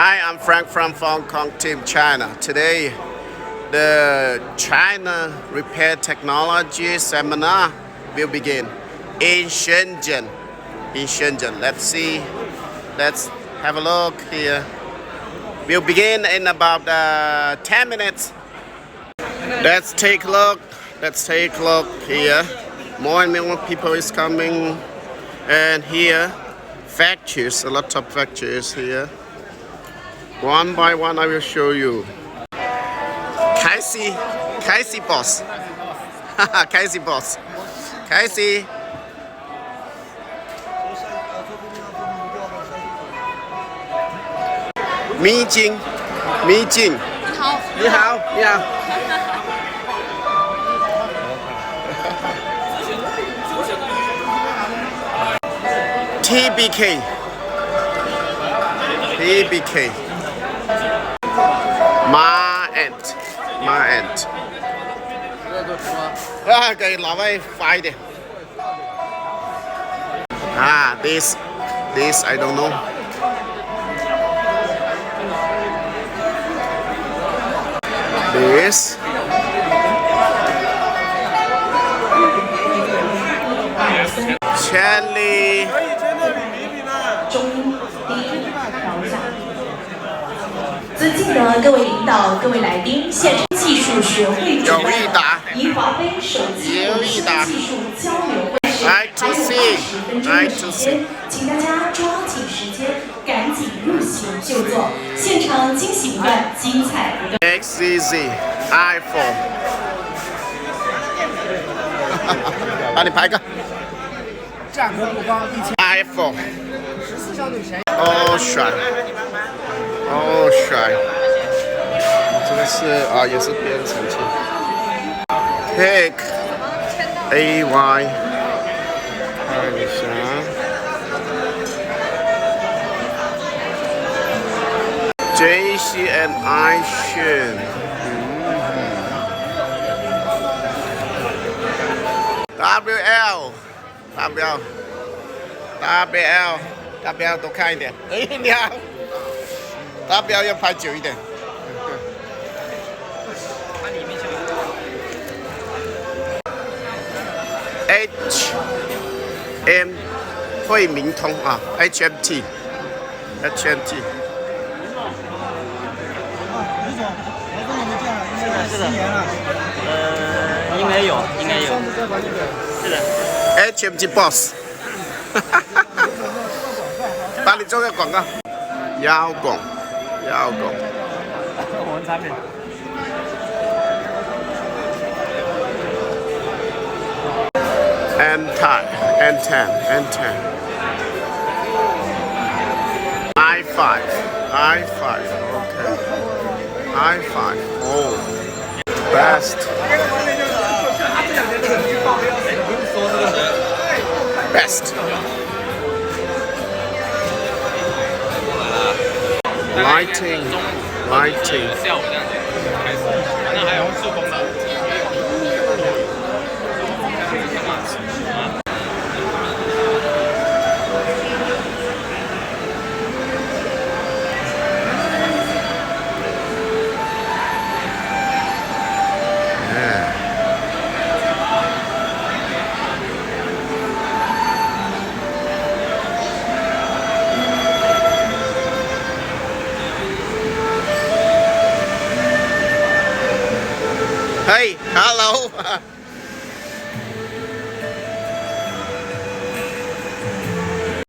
Hi, I'm Frank from Hong Kong Team China. Today, the China Repair Technology Seminar will begin in Shenzhen. Let's see. Let's have a look here. We'll begin in about 10 minutes. Let's take a look. Here. More and more people is coming. And here, factories, a lot of factories here. One by one, I will show you. Casey boss. Casey boss. Casey. 米津。你好。TBK. Ma Ant. 给老外发一点。This I don't know. This. Cherry. 尊敬的各位领导、各位来宾，现场技术学会主办以华为手机永生技术交流会时还有20分钟的时间，请大家抓紧时间，赶紧入席就座。现场惊喜不断，精彩不断。XCZ iPhone， 帮你拍个。价格不高，iPhone。14相对便宜。哦帅。这个是也是别人澄清。Pick AY， 看一下。JC and iShin。WL 多看一点。你好。WL 要拍久一点。HM 惠民通HMT。李总，我跟你们见了，应该10年了。应该有。是的。HMT Boss。帮你做个广告。腰拱。我们产品。N10 i5 okay i5 best lighting 下午这样子开始，那还有速攻的。Hey, hello.